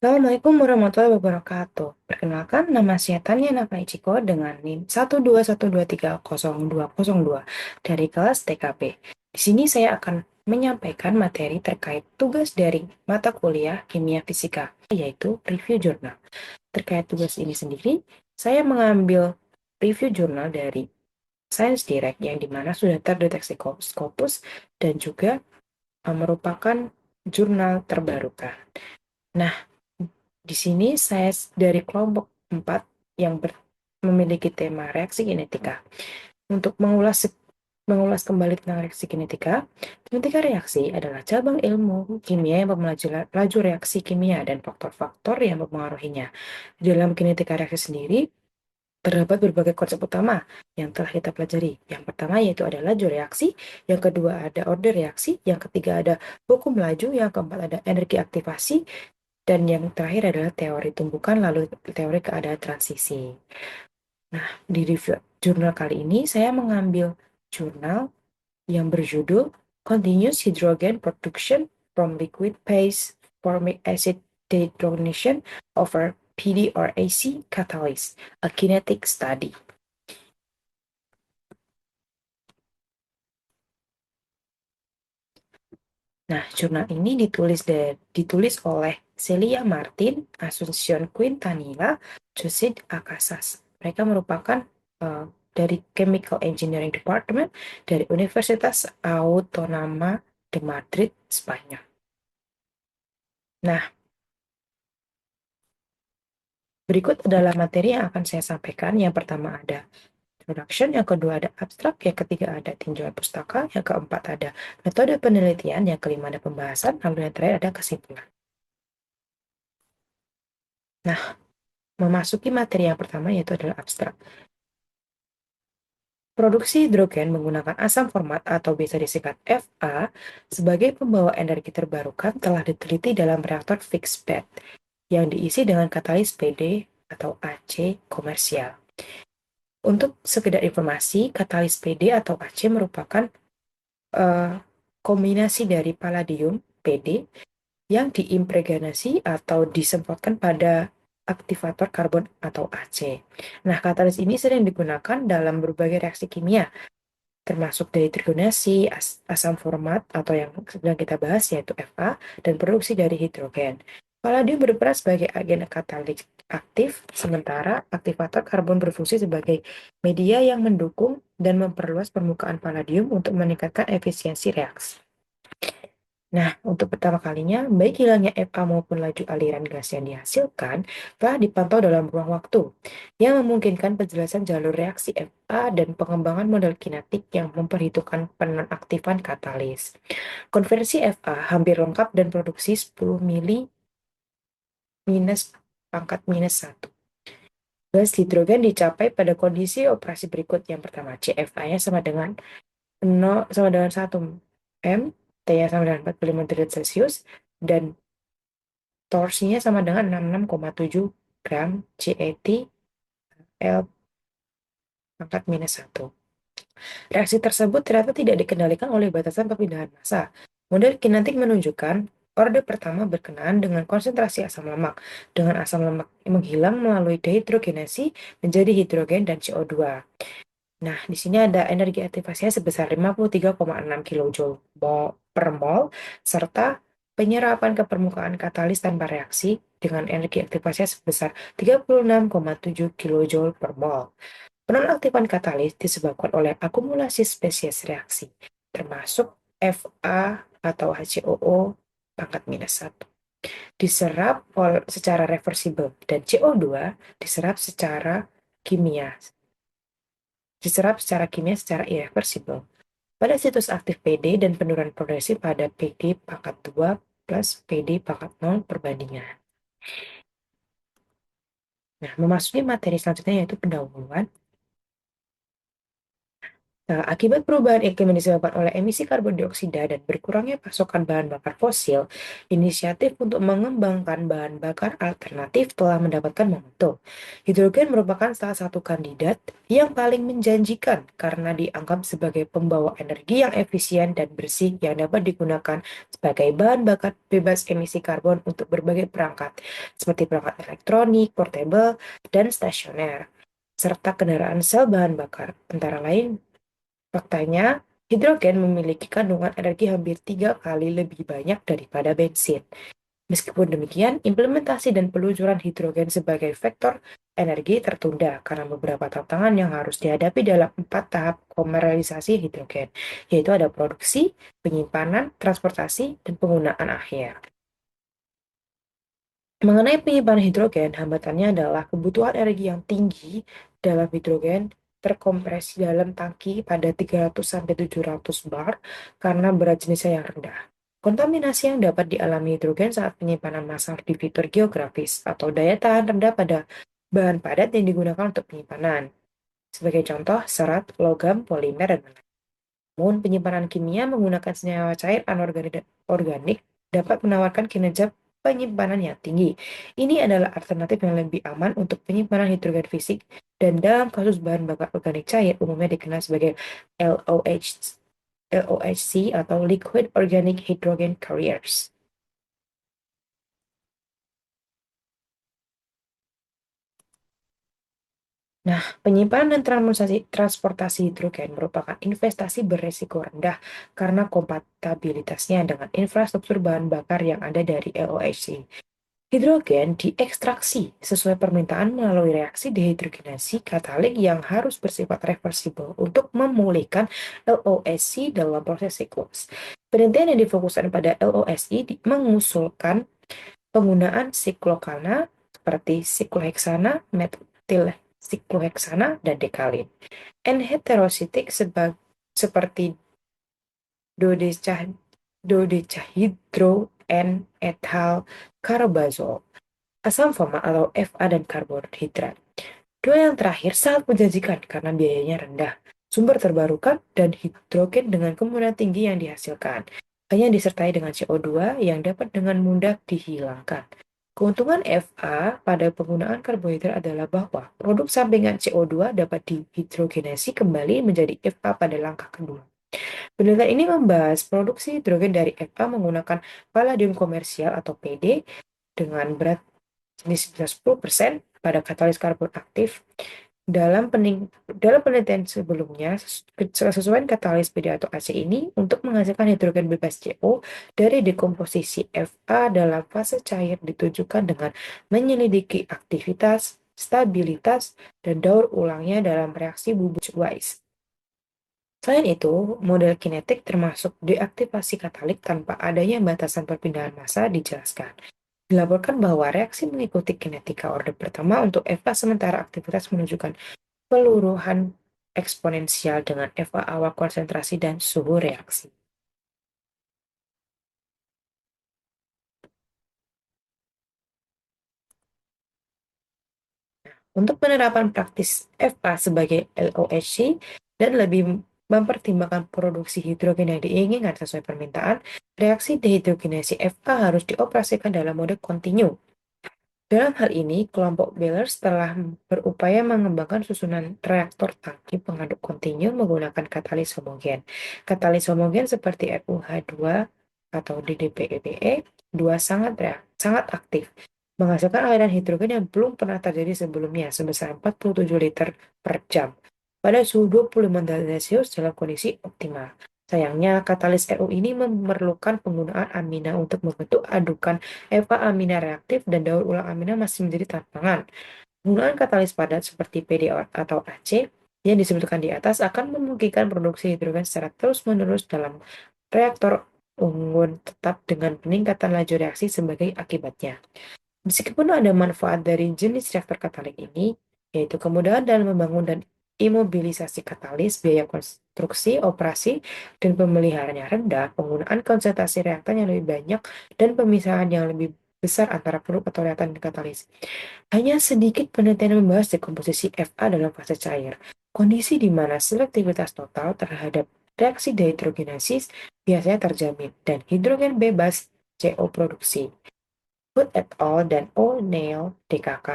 Assalamualaikum warahmatullahi wabarakatuh. Perkenalkan, nama saya Tanya Nakaichiko dengan NIM 121230202 dari kelas TKP. Di sini saya akan menyampaikan materi terkait tugas dari mata kuliah Kimia Fisika, yaitu review jurnal. Terkait tugas ini sendiri, saya mengambil review jurnal dari Science Direct yang dimana sudah terdeteksi Scopus dan juga merupakan jurnal terbarukan. Nah, di sini saya dari kelompok 4 yang memiliki tema reaksi kinetika. Untuk mengulas kembali tentang reaksi kinetika, kinetika reaksi adalah cabang ilmu kimia yang mempelajari laju reaksi kimia dan faktor-faktor yang mempengaruhinya. Di dalam kinetika reaksi sendiri, terdapat berbagai konsep utama yang telah kita pelajari. Yang pertama yaitu ada laju reaksi, yang kedua ada order reaksi, yang ketiga ada hukum laju, yang keempat ada energi aktivasi, dan yang terakhir adalah teori tumbukan, lalu teori keadaan transisi. Nah, di review jurnal kali ini saya mengambil jurnal yang berjudul Continuous Hydrogen Production from Liquid Phase Formic Acid Dehydrogenation over PD or AC Catalyst, a Kinetic Study. Nah, jurnal ini ditulis oleh Celia Martin, Asuncion Quintanilla, José Acasas. Mereka merupakan dari Chemical Engineering Department dari Universitas Autónoma de Madrid, Spanyol. Nah, berikut adalah materi yang akan saya sampaikan. Yang pertama ada introduction, yang kedua ada abstrak, yang ketiga ada tinjauan pustaka, yang keempat ada metode penelitian, yang kelima ada pembahasan, lalu yang terakhir ada kesimpulan. Nah, memasuki materi yang pertama yaitu adalah abstrak. Produksi hidrogen menggunakan asam format atau biasa disingkat Fa sebagai pembawa energi terbarukan telah diteliti dalam reaktor fixed bed yang diisi dengan katalis PD atau AC komersial. Untuk sekedar informasi, katalis PD atau AC merupakan kombinasi dari palladium PD yang diimpregnasi atau disemprotkan pada aktivator karbon atau AC. Nah, katalis ini sering digunakan dalam berbagai reaksi kimia, termasuk dehidrogenasi, asam format atau yang sedang kita bahas yaitu Fa, dan produksi dari hidrogen. Palladium berperan sebagai agen katalitik aktif, sementara aktivator karbon berfungsi sebagai media yang mendukung dan memperluas permukaan palladium untuk meningkatkan efisiensi reaksi. Nah, untuk pertama kalinya, baik hilangnya Fa maupun laju aliran gas yang dihasilkan telah dipantau dalam ruang waktu, yang memungkinkan penjelasan jalur reaksi Fa dan pengembangan model kinetik yang memperhitungkan penonaktifan katalis. Konversi Fa hampir lengkap dan produksi 10 mili minus pangkat minus 1. Gas hidrogen dicapai pada kondisi operasi berikut. Yang pertama, CFA-nya sama dengan 1 M, T-nya sama dengan 45 derajat Celcius, dan torsinya sama dengan 66,7 gram CET L pangkat minus 1. Reaksi tersebut ternyata tidak dikendalikan oleh batasan perpindahan massa. Model kinetik menunjukkan orde pertama berkenaan dengan konsentrasi asam lemak, dengan asam lemak menghilang melalui dehidrogenasi menjadi hidrogen dan CO2. Nah, di sini ada energi aktivasinya sebesar 53,6 kJ per mol, serta penyerapan ke permukaan katalis tanpa reaksi dengan energi aktivasinya sebesar 36,7 kJ per mol. Penonaktifan katalis disebabkan oleh akumulasi spesies reaksi, termasuk Fa atau HCOO pangkat minus 1. Diserap secara reversibel dan CO2 diserap secara kimia secara irreversibel pada situs aktif PD dan penurunan progresif pada PD pangkat 2 plus PD pangkat 0 perbandingan. Nah, memasuki materi selanjutnya yaitu pendahuluan. Nah, akibat perubahan iklim yang disebabkan oleh emisi karbon dioksida dan berkurangnya pasokan bahan bakar fosil, inisiatif untuk mengembangkan bahan bakar alternatif telah mendapatkan momentum. Hidrogen merupakan salah satu kandidat yang paling menjanjikan karena dianggap sebagai pembawa energi yang efisien dan bersih yang dapat digunakan sebagai bahan bakar bebas emisi karbon untuk berbagai perangkat, seperti perangkat elektronik, portable, dan stasioner serta kendaraan sel bahan bakar, antara lain. Faktanya, hidrogen memiliki kandungan energi hampir 3 kali lebih banyak daripada bensin. Meskipun demikian, implementasi dan peluncuran hidrogen sebagai vektor energi tertunda karena beberapa tantangan yang harus dihadapi dalam 4 tahap komersialisasi hidrogen, yaitu ada produksi, penyimpanan, transportasi, dan penggunaan akhir. Mengenai penyimpanan hidrogen, hambatannya adalah kebutuhan energi yang tinggi dalam hidrogen terkompresi dalam tangki pada 300-700 bar karena berat jenisnya yang rendah. Kontaminasi yang dapat dialami hidrogen saat penyimpanan massal di fitur geografis atau daya tahan rendah pada bahan padat yang digunakan untuk penyimpanan. Sebagai contoh, serat, logam, polimer, dan lain-lain. Namun, penyimpanan kimia menggunakan senyawa cair anorganik dan organik dapat menawarkan kinerja penyimpanan yang tinggi. Ini adalah alternatif yang lebih aman untuk penyimpanan hidrogen fisik dan dalam kasus bahan bakar organik cair umumnya dikenal sebagai LOHC atau Liquid Organic Hydrogen Carriers. Nah, penyimpanan dan transportasi hidrogen merupakan investasi beresiko rendah karena kompatibilitasnya dengan infrastruktur bahan bakar yang ada dari LOHC. Hidrogen diekstraksi sesuai permintaan melalui reaksi dehidrogenasi katalik yang harus bersifat reversibel untuk memulihkan LOHC dalam proses siklus. Penelitian yang difokuskan pada LOHC mengusulkan penggunaan siklokana seperti sikloheksana, metil sikloheksana, dan dekalin. N-heterositik seperti dodecah- dodecahedro N-ethal carbazole, asam formal atau Fa dan karbohidrat. Dua yang terakhir sangat menjanjikan karena biayanya rendah, sumber terbarukan, dan hidrogen dengan kemudahan tinggi yang dihasilkan. Hanya disertai dengan CO2 yang dapat dengan mudah dihilangkan. Keuntungan Fa pada penggunaan karbohidrat adalah bahwa produk sampingan CO2 dapat dihidrogenasi kembali menjadi Fa pada langkah kedua. Penelitian ini membahas produksi hidrogen dari Fa menggunakan palladium komersial atau PD dengan berat jenis 10% pada katalis karbon aktif. Dalam penelitian sebelumnya, kesesuaian katalis PD atau AC ini untuk menghasilkan hidrogen bebas CO dari dekomposisi Fa dalam fase cair ditujukan dengan menyelidiki aktivitas, stabilitas, dan daur ulangnya dalam reaksi bubuk Weiss. Selain itu, model kinetik termasuk deaktivasi katalik tanpa adanya batasan perpindahan massa dijelaskan. Dilaporkan bahwa reaksi mengikuti kinetika orde pertama untuk Fa sementara aktivitas menunjukkan peluruhan eksponensial dengan Fa awal konsentrasi dan suhu reaksi. Untuk penerapan praktis Fa sebagai LOHC dan lebih mempertimbangkan produksi hidrogen yang diinginkan sesuai permintaan, reaksi dehidrogenasi Fa harus dioperasikan dalam mode kontinu. Dalam hal ini, kelompok Bellers telah berupaya mengembangkan susunan reaktor tangki pengaduk kontinu menggunakan katalis homogen. Katalis homogen seperti RuH2 atau DDPEBE 2 sangat aktif, menghasilkan aliran hidrogen yang belum pernah terjadi sebelumnya sebesar 47 liter per jam pada suhu 25 derajat Celcius dalam kondisi optimal. Sayangnya, katalis Ru ini memerlukan penggunaan amina untuk membentuk adukan Eva amina reaktif dan daur ulang amina masih menjadi tantangan. Penggunaan katalis padat seperti PD atau AC yang disebutkan di atas akan memungkinkan produksi hidrogen secara terus-menerus dalam reaktor unggun tetap dengan peningkatan laju reaksi sebagai akibatnya. Meskipun ada manfaat dari jenis reaktor katalik ini, yaitu kemudahan dalam membangun dan imobilisasi katalis, biaya konstruksi, operasi, dan pemeliharaannya rendah, penggunaan konsentrasi reaktan yang lebih banyak, dan pemisahan yang lebih besar antara produk atau reaktan dan katalis. Hanya sedikit penelitian membahas dekomposisi Fa dalam fase cair. Kondisi di mana selektivitas total terhadap reaksi dehidrogenasis biasanya terjamin dan hidrogen bebas CO produksi. Wood et al. Dan O'Neill DKK,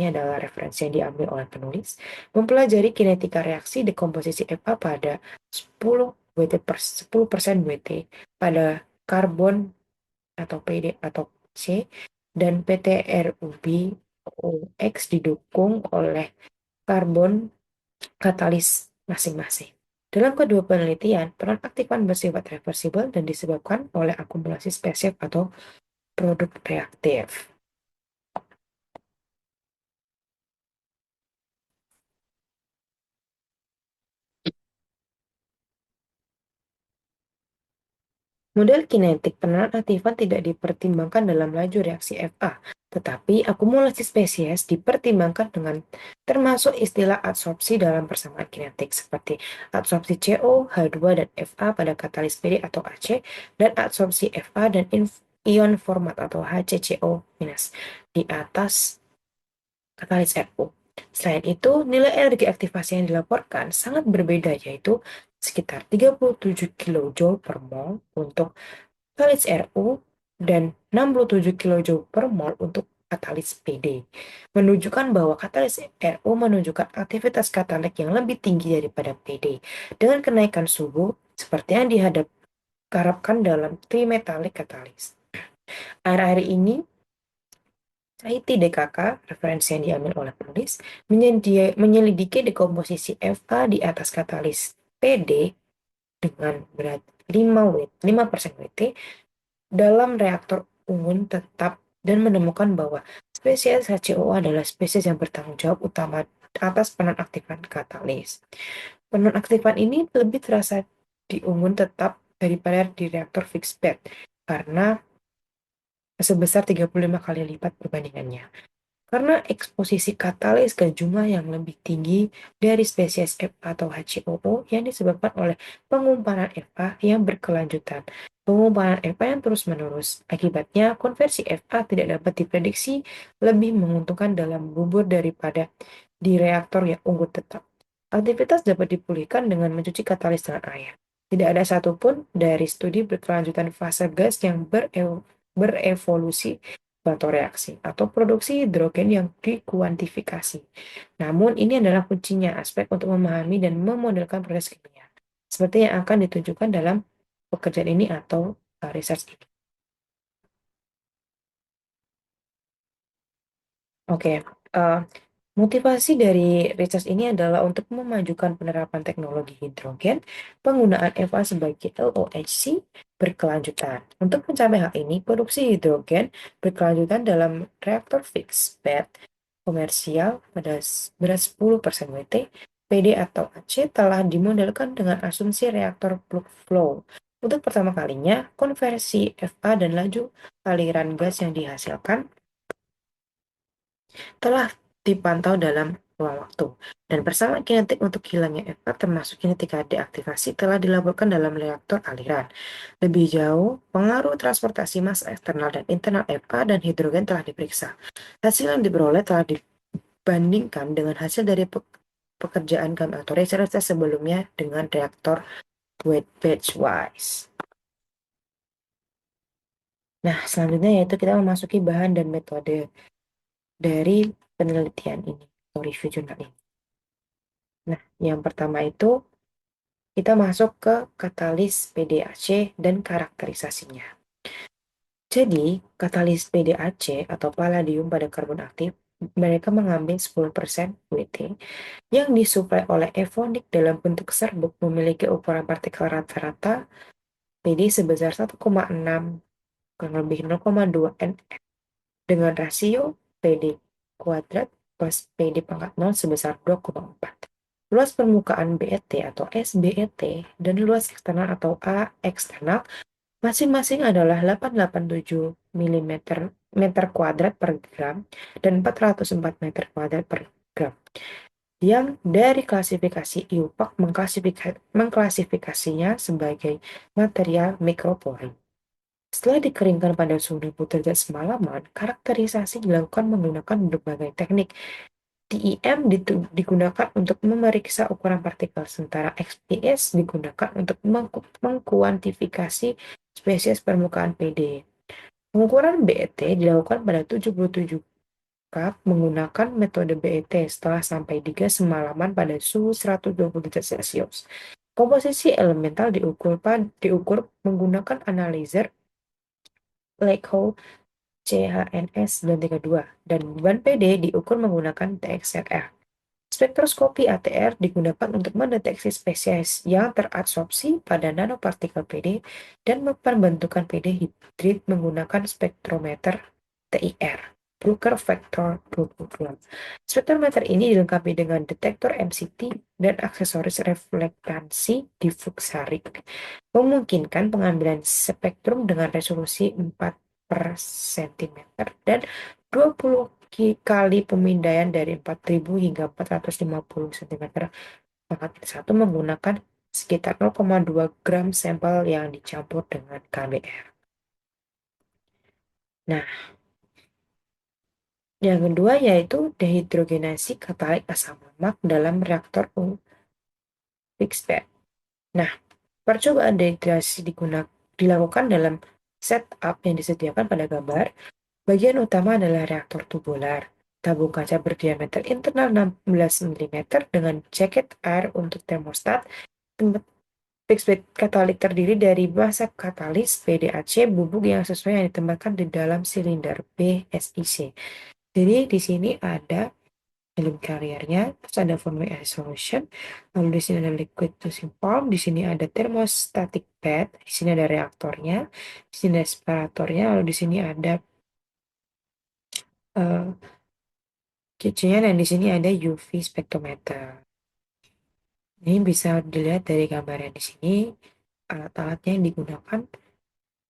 ini adalah referensi yang diambil oleh penulis, mempelajari kinetika reaksi dekomposisi FA pada 10 WT per 10% WT pada karbon atau PD atau C dan PTRUB OX didukung oleh karbon katalis masing-masing. Dalam kedua penelitian, peran aktifan bersifat reversibel dan disebabkan oleh akumulasi spesies atau produk reaktif. Model kinetik peran aktifan tidak dipertimbangkan dalam laju reaksi Fa, tetapi akumulasi spesies dipertimbangkan dengan termasuk istilah adsorpsi dalam persamaan kinetik seperti adsorpsi CO, H2, dan Fa pada katalis PD atau AC, dan adsorpsi Fa dan ion format atau HCCO- di atas katalis RU. Selain itu, nilai energi aktivasi yang dilaporkan sangat berbeda, yaitu sekitar 37 kJ per mol untuk katalis RU dan 67 kJ per mol untuk katalis PD, menunjukkan bahwa katalis RU menunjukkan aktivitas katalik yang lebih tinggi daripada PD, dengan kenaikan suhu seperti yang diharapkan dalam trimetalik katalis. Akhir-akhir ini, IT DKK, referensi yang diambil oleh penulis, menyelidiki dekomposisi Fa di atas katalis PD dengan berat 5% WT dalam reaktor unggun tetap dan menemukan bahwa spesies HCO adalah spesies yang bertanggung jawab utama atas penonaktifan katalis. Penonaktifan ini lebih terasa di unggun tetap daripada di reaktor fixed bed karena sebesar 35 kali lipat perbandingannya. Karena eksposisi katalis ke jumlah yang lebih tinggi dari spesies F atau HCOO yang disebabkan oleh pengumparan FA yang berkelanjutan. Pengumparan FA yang terus-menerus. Akibatnya, konversi FA tidak dapat diprediksi lebih menguntungkan dalam bubur daripada di reaktor yang unggul tetap. Aktivitas dapat dipulihkan dengan mencuci katalis dengan air. Tidak ada satupun dari studi berkelanjutan fase gas yang berevolusi atau reaksi atau produksi hidrogen yang dikuantifikasi. Namun, ini adalah kuncinya aspek untuk memahami dan memodelkan proses kimia, seperti yang akan ditunjukkan dalam pekerjaan ini atau research ini. Oke, motivasi dari research ini adalah untuk memajukan penerapan teknologi hidrogen, penggunaan EVA sebagai LOHC berkelanjutan. Untuk mencapai hal ini, produksi hidrogen berkelanjutan dalam reaktor fixed bed komersial pada berat 10% WT, PD atau AC telah dimodelkan dengan asumsi reaktor plug flow. Untuk pertama kalinya, konversi FA dan laju aliran gas yang dihasilkan telah dipantau dalam ruang waktu, dan persamaan kinetik untuk hilangnya efek termasuk kinetika deaktivasi telah dilaporkan dalam reaktor aliran. Lebih jauh, pengaruh transportasi massa eksternal dan internal FA dan hidrogen telah diperiksa. Hasil yang diperoleh telah dibandingkan dengan hasil dari pekerjaan kami atau research sebelumnya dengan reaktor wet batch wise. Nah, selanjutnya yaitu kita memasuki bahan dan metode dari penelitian ini atau review jurnal ini. Nah, yang pertama itu kita masuk ke katalis PDAC dan karakterisasinya. Jadi, katalis PDAC atau palladium pada karbon aktif, mereka mengambil 10% WT yang disuplai oleh Evonik dalam bentuk serbuk memiliki ukuran partikel rata-rata PD sebesar 1,6 kurang lebih 0,2 nm dengan rasio PD kuadrat plus PD pangkat 0 sebesar 2,4. Luas permukaan BET atau SBET dan luas eksternal atau A eksternal masing-masing adalah 887 mm meter kuadrat per gram dan 404 meter kuadrat per gram. Yang dari klasifikasi IUPAC mengklasifikasinya sebagai material mikropori. Setelah dikeringkan pada suhu 60 derajat semalaman, karakterisasi dilakukan menggunakan berbagai teknik TEM digunakan untuk memeriksa ukuran partikel, sementara XPS digunakan untuk mengkuantifikasi spesies permukaan PD. Pengukuran BET dilakukan pada 77 cup menggunakan metode BET setelah sampai di gas semalaman pada suhu 120 derajat Celcius. Komposisi elemental diukur menggunakan analyzer Lake-Hall CHNS932 dan beban PD diukur menggunakan TXRR. Spektroskopi ATR digunakan untuk mendeteksi spesies yang terabsorpsi pada nanopartikel PD dan pembentukan PD hibrid menggunakan spektrometer TIR, Bruker Vector 22. Spektrometer ini dilengkapi dengan detektor MCT dan aksesoris reflektansi diffuxarik, memungkinkan pengambilan spektrum dengan resolusi 4 per cm dan 20 kali pemindaian dari 4000 hingga 450 cm pangkat satu menggunakan sekitar 0,2 gram sampel yang dicampur dengan KBR. Nah, yang kedua yaitu dehidrogenasi katalik asam lemak dalam reaktor fixed bed. Nah, percobaan dehidrasi dilakukan dalam setup yang disediakan pada gambar. Bagian utama adalah reaktor tubular. Tabung kaca berdiameter internal 16 mm dengan jaket air untuk termostat. Fixed bed katalik terdiri dari massa katalis PDAC bubuk yang sesuai yang ditempatkan di dalam silinder BSIC. Jadi di sini ada film carriernya, terus ada one-way air solution, lalu di sini ada liquid dosing pump, di sini ada thermostatic bed, di sini ada reaktornya, di sini ada separatornya, lalu di sini ada cucinya dan di sini ada UV spektrometer. Ini bisa dilihat dari gambar yang di sini, alat-alatnya yang digunakan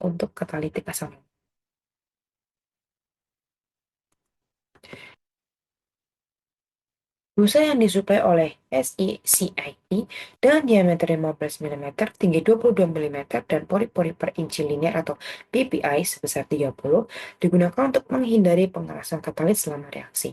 untuk katalitik asam. Busa yang disuplai oleh SECIT dengan diameter 15 mm, tinggi 22 mm, dan pori-pori per inci linear atau PPI sebesar 30 digunakan untuk menghindari pengerasan katalis selama reaksi.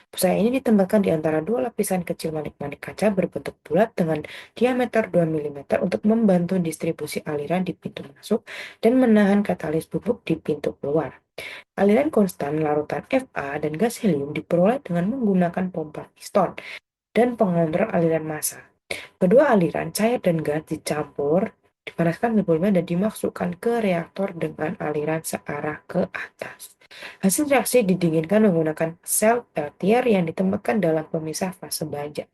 Busa ini ditempatkan di antara dua lapisan kecil manik-manik kaca berbentuk bulat dengan diameter 2 mm untuk membantu distribusi aliran di pintu masuk dan menahan katalis bubuk di pintu keluar. Aliran konstan larutan Fa dan gas helium diperoleh dengan menggunakan pompa piston dan pengontrol aliran massa. Kedua aliran cair dan gas dicampur, dipanaskan sebelumnya dan dimasukkan ke reaktor dengan aliran searah ke atas. Hasil reaksi didinginkan menggunakan sel Peltier yang ditempatkan dalam pemisah fase baja.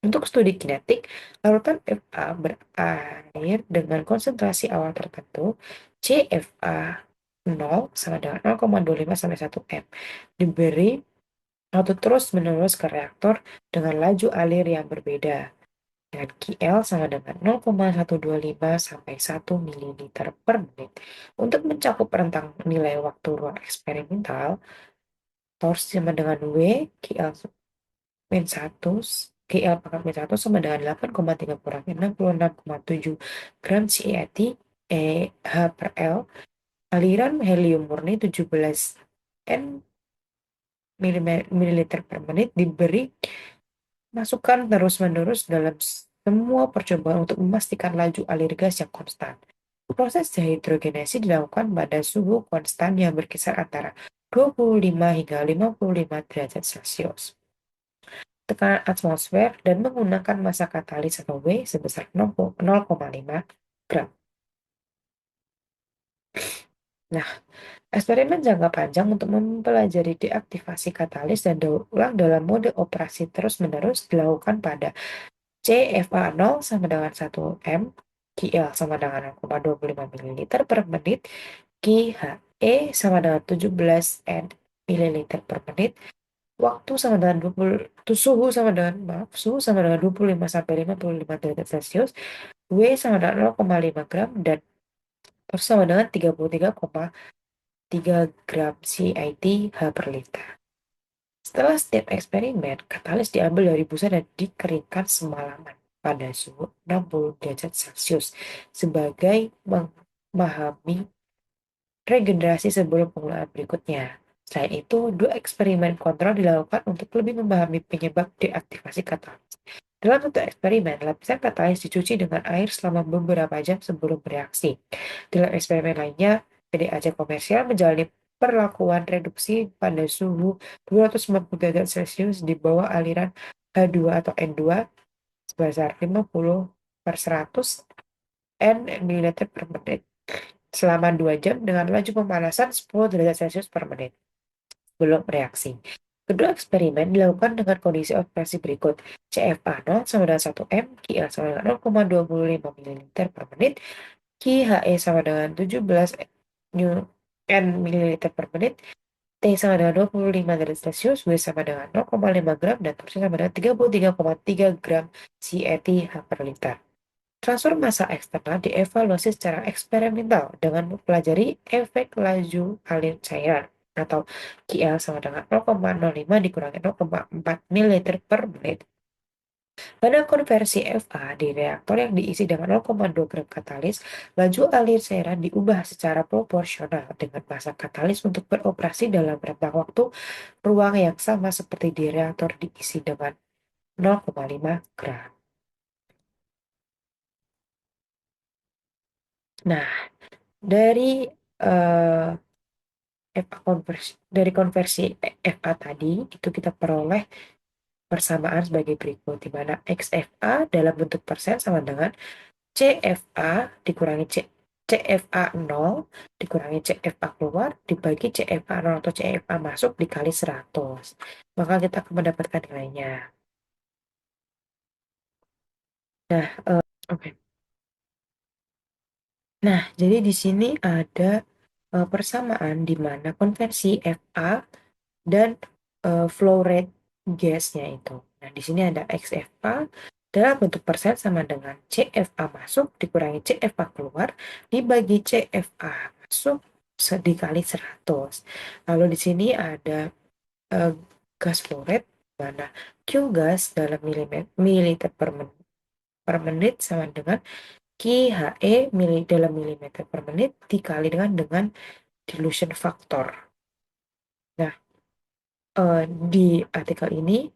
Untuk studi kinetik, larutan Fa berair dengan konsentrasi awal tertentu, CFA 0 sama dengan 0,25 sampai 1 M. Diberi atau terus-menerus ke reaktor dengan laju alir yang berbeda. Dan QL sama dengan 0,125 sampai 1 ml per menit. Untuk mencakup rentang nilai waktu ruang eksperimental, torsi sama dengan W, QL min 1, GL pangkat min 1 sama dengan 8,3 kurangi 66,7 gram CET H per L. Aliran helium murni 17 N mililiter per menit diberi masukan terus-menerus dalam semua percobaan untuk memastikan laju alir gas yang konstan. Proses dehidrogenasi dilakukan pada suhu konstan yang berkisar antara 25 hingga 55 derajat Celcius. Tekanan atmosfer dan menggunakan massa katalis atau W sebesar 0,5 gram. Nah, eksperimen jangka panjang untuk mempelajari deaktivasi katalis dan daur ulang dalam mode operasi terus-menerus dilakukan pada CFA 0 sama dengan 1 M, QL sama dengan 0,25 ml per menit, QHE sama dengan 17 N ml per menit, waktu sama dengan 20, suhu sama dengan 25 sampai 55 derajat Celcius, W sama dengan 0,5 gram dan terus sama dengan 33,3 gram CIT H per liter. Setelah setiap eksperimen, katalis diambil dari busa dan dikeringkan semalaman pada suhu 60 derajat Celcius sebagai memahami regenerasi sebelum penggunaan berikutnya. Selain itu, 2 eksperimen kontrol dilakukan untuk lebih memahami penyebab deaktivasi katalis. Dalam satu eksperimen, lapisan katalis dicuci dengan air selama beberapa jam sebelum bereaksi. Dalam eksperimen lainnya, PDAC komersial menjalani perlakuan reduksi pada suhu 290 derajat Celcius di bawah aliran H2 atau N2 sebesar 50 per 100 N ml per menit selama 2 jam dengan laju pemanasan 10 derajat Celcius per menit belum reaksi. Kedua eksperimen dilakukan dengan kondisi operasi berikut. CFA 0 sama dengan 1 M, QL sama dengan 0,25 ml per menit, QHE sama dengan 17 N ml per menit, T sama dengan 25 derajat Celcius, W sama dengan 0,5 gram, dan torsi sama dengan 33,3 gram CETH per liter. Transfer massa eksternal dievaluasi secara eksperimental dengan mempelajari efek laju alir cairan atau QL sama dengan 0,05 dikurangi 0,4 ml per menit. Pada konversi FA di reaktor yang diisi dengan 0,2 gram katalis, laju alir cairan diubah secara proporsional dengan massa katalis untuk beroperasi dalam rentang waktu ruang yang sama seperti di reaktor diisi dengan 0,5 gram. Nah, dari eh, konversi FA tadi itu kita peroleh persamaan sebagai berikut, di mana XFA dalam bentuk persen sama dengan CFA dikurangi CFA 0 dikurangi CFA keluar dibagi CFA 0 atau CFA masuk dikali 100. Maka kita akan mendapatkan nilainya. Nah, oke. Nah, jadi di sini ada persamaan di mana konversi FA dan flow rate gasnya itu. Nah, di sini ada XFA dalam bentuk persen sama dengan CFA masuk dikurangi CFA keluar dibagi CFA masuk dikali 100. Lalu di sini ada uh, gas flow rate mana Q gas dalam mililiter per menit sama dengan QHE dalam milimeter per menit dikali dengan dilution factor. Nah, di artikel ini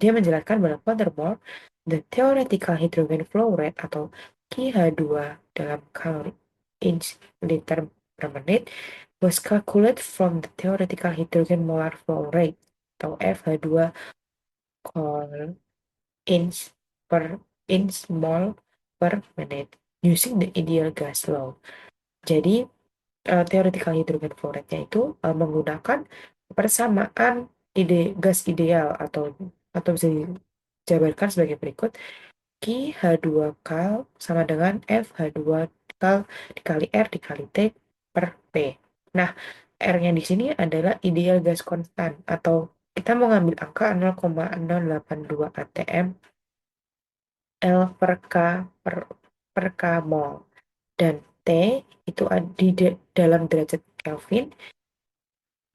dia menjelaskan bahwa furthermore, the theoretical hydrogen flow rate atau QH2 dalam kalori inch liter per menit was calculated from the theoretical hydrogen molar flow rate atau FH2 col inch per inch mol per menit using the ideal gas law. Jadi theoretical hydrogen flow rate-nya itu menggunakan persamaan gas ideal atau bisa dijabarkan sebagai berikut. Q H2 kal sama dengan FH2 kal dikali R dikali T per P. Nah, R-nya di sini adalah ideal gas konstan atau kita mau ngambil angka 0,082 atm L per K per K mol. Dan T itu di dalam derajat Kelvin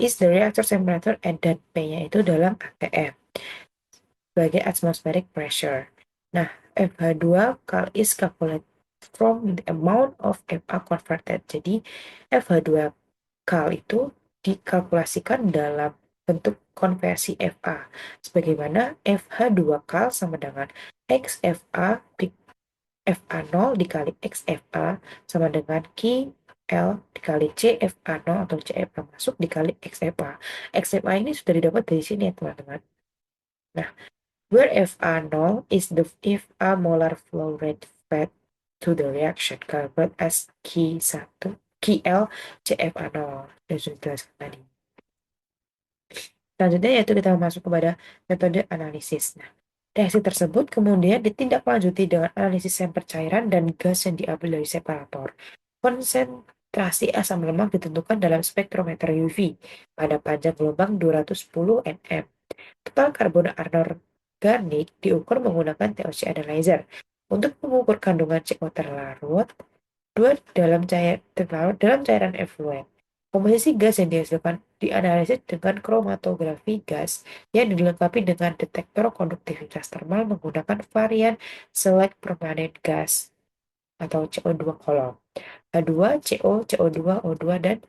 is the reactor temperature and that P-nya itu dalam atm sebagai atmospheric pressure. Nah, FH2 kal is calculated from the amount of FA converted. Jadi FH2 kal itu dikalkulasikan dalam bentuk konversi FA sebagaimana FH2 kal sama dengan XFA FA0 dikali XFA sama dengan QL dikali CFA0 atau CFA masuk dikali XFA. XFA ini sudah didapat dari sini ya teman-teman. Nah, where FA0 is the FA molar flow rate fed to the reaction calculate as Q1 QL CFA0 yang sudah dijelaskan tadi. Selanjutnya yaitu kita masuk kepada metode analisis. Nah, reaksi tersebut kemudian ditindaklanjuti dengan analisis sampel cairan dan gas yang diambil dari separator. Konsentrasi asam lemak ditentukan dalam spektrometer UV pada panjang gelombang 210 nm. Total karbon anorganik diukur menggunakan TOC analyzer. Untuk mengukur kandungan CO terlarut dalam cairan efluen. Komposisi gas yang dihasilkan dianalisis dengan kromatografi gas yang dilengkapi dengan detektor konduktivitas termal menggunakan varian Select Permanent Gas atau CO2 kolom, H2, CO, CO2, O2, dan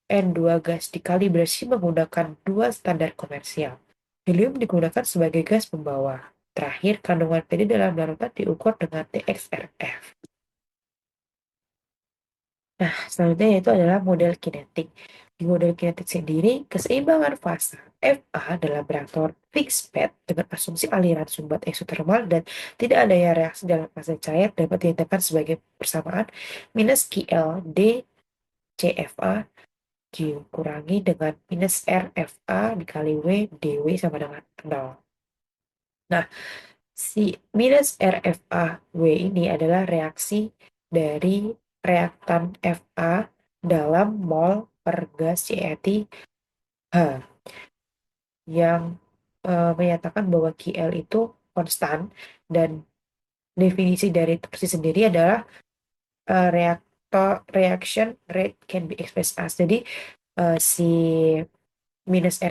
N2 gas dikalibrasi menggunakan dua standar komersial. Helium digunakan sebagai gas pembawa. Terakhir, kandungan PD dalam larutan diukur dengan TXRF. Nah, selanjutnya yaitu adalah model kinetik. Di model kinetik sendiri, keseimbangan fasa Fa dalam reaktor fixed bed dengan asumsi aliran sumbat eksotermal dan tidak adanya reaksi dalam fase cair dapat dinyatakan sebagai persamaan minus QL D CFA dikurangi dengan minus RFA dikali W dW sama dengan 0. Nah, si minus RFA W ini adalah reaksi dari reaktan Fa dalam mol per gas CET H yang menyatakan bahwa QL itu konstan dan definisi dari torsi sendiri adalah reaction rate can be expressed as. Jadi si minus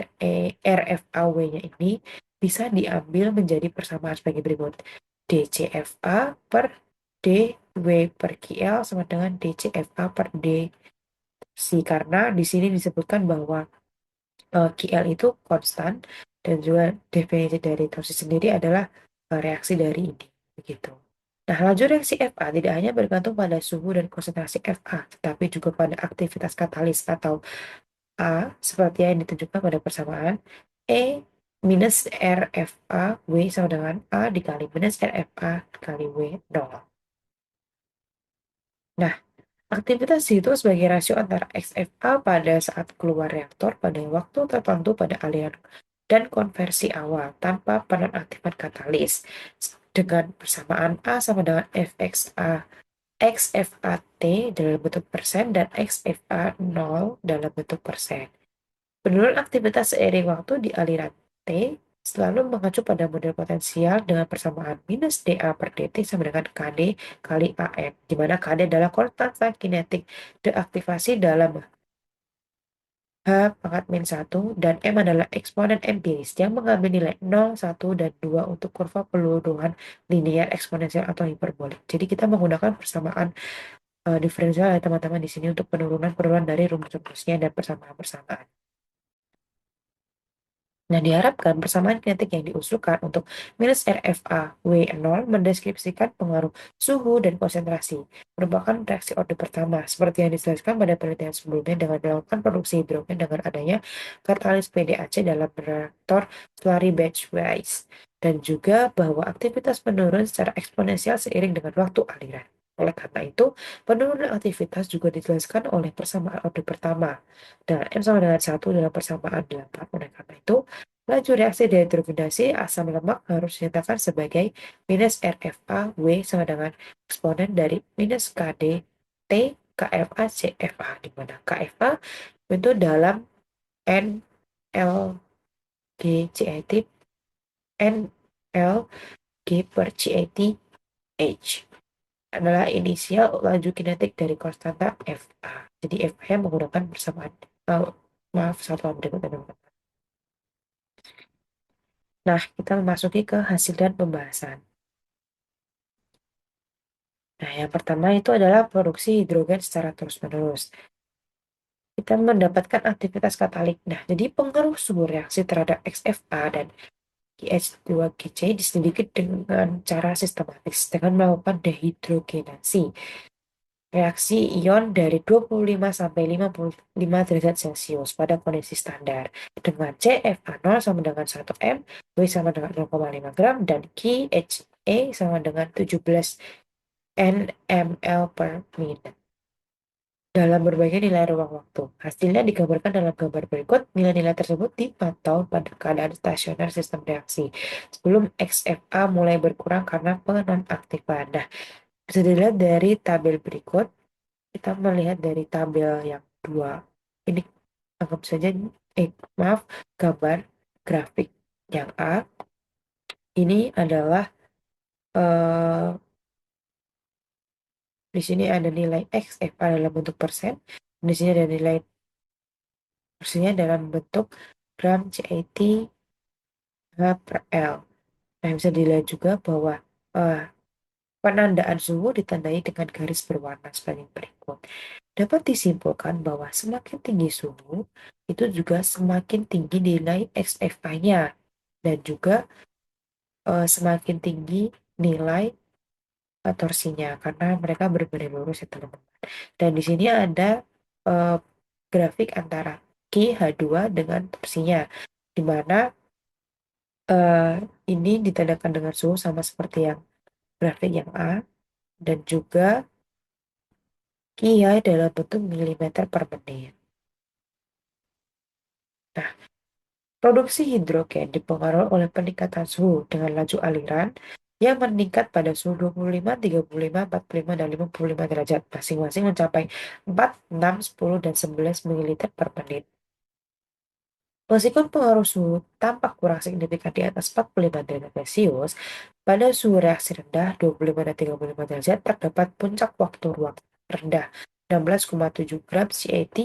RFAW-nya ini bisa diambil menjadi persamaan sebagai berikut. DCFA per DW per QL sama dengan DCFA per DC. Karena di sini disebutkan bahwa QL itu konstan dan juga definisi dari torsi sendiri adalah reaksi dari ini. Begitu. Nah, laju reaksi Fa tidak hanya bergantung pada suhu dan konsentrasi Fa, tetapi juga pada aktivitas katalis atau A seperti yang ditunjukkan pada persamaan E minus RFA W sama dengan A dikali minus RFA dikali W 0. Nah, aktivitas itu sebagai rasio antara XFA pada saat keluar reaktor pada waktu tertentu pada aliran dan konversi awal tanpa penonaktifan katalis dengan persamaan A sama dengan FXA XFAT dalam bentuk persen dan XFA 0 dalam bentuk persen. Penurunan aktivitas seiring waktu di aliran T selalu mengacu pada model potensial dengan persamaan minus dA per dt sama dengan KD kali AM, di mana KD adalah konstanta kinetik deaktivasi dalam H pangkat min 1 dan M adalah eksponen empiris yang mengambil nilai 0, 1, dan 2 untuk kurva peluruhan linear eksponensial atau hiperbolik. Jadi kita menggunakan persamaan diferensial ya teman-teman di sini untuk penurunan dari rumus-rumusnya dan persamaan-persamaan. Nah, diharapkan persamaan kinetik yang diusulkan untuk minus RFA W0 mendeskripsikan pengaruh suhu dan konsentrasi, merupakan reaksi orde pertama, seperti yang dijelaskan pada penelitian sebelumnya dengan melakukan produksi hidrogen dengan adanya katalis PDAC dalam reaktor slurry batch-wise, dan juga bahwa aktivitas menurun secara eksponensial seiring dengan waktu aliran. Oleh karena itu, penurunan aktivitas juga dijelaskan oleh persamaan orde pertama, dan M sama dengan 1 dalam persamaan 8. Oleh karena itu, laju reaksi dehidrogenasi asam lemak harus dinyatakan sebagai minus RFA W sama dengan eksponen dari minus KD T KFA CFA, di mana KFA itu dalam NLG CAT NLG per CAT H adalah inisial laju kinetik dari konstanta Fa. Jadi Fa menggunakan persamaan maaf satuan berikutnya. Nah, kita memasuki ke hasil dan pembahasan. Nah, yang pertama itu adalah produksi hidrogen secara terus-menerus. Kita mendapatkan aktivitas katalik. Nah, jadi pengaruh suhu reaksi terhadap XFA dan GH2GC diselidiki dengan cara sistematis dengan melakukan dehidrogenasi. Reaksi ion dari 25 sampai 55 derajat Celcius pada kondisi standar dengan CFA0 sama dengan 1 M, W sama dengan 0,5 gram, dan KHE sama dengan 17 nml per menit dalam berbagai nilai ruang waktu. Hasilnya digambarkan dalam gambar berikut. Nilai-nilai tersebut dipantau pada keadaan stasioner sistem reaksi sebelum XFA mulai berkurang karena penonaktifan. Nah, bisa dilihat dari tabel berikut. Kita melihat dari tabel yang dua. Ini anggap saja, maaf, gambar grafik yang A. Ini adalah di sini ada nilai XFA dalam bentuk persen. Di sini ada nilai persennya dalam bentuk gram CAT H per L. Nah, bisa dilihat juga bahwa Penandaan suhu ditandai dengan garis berwarna sebagai berikut. Dapat disimpulkan bahwa semakin tinggi suhu, itu juga semakin tinggi nilai XFA-nya dan juga semakin tinggi nilai torsinya karena mereka berbeda lurus ya teman-teman. Dan di sini ada eh, grafik antara Q H2 dengan torsinya, di mana eh, ini ditandakan dengan suhu sama seperti yang grafik yang A, dan juga Qi dalam bentuk milimeter per menit. Nah, produksi hidrogen dipengaruhi oleh peningkatan suhu dengan laju aliran yang meningkat pada suhu 25, 35, 45, dan 55 derajat, masing-masing mencapai 4, 6, 10, dan 11 ml per menit. Meskipun pengaruh suhu tampak kurang signifikan di atas 45 derajat Celcius, pada suhu reaksi rendah 25 dan 35 derajat terdapat puncak waktu ruang rendah 16,7 gram CAT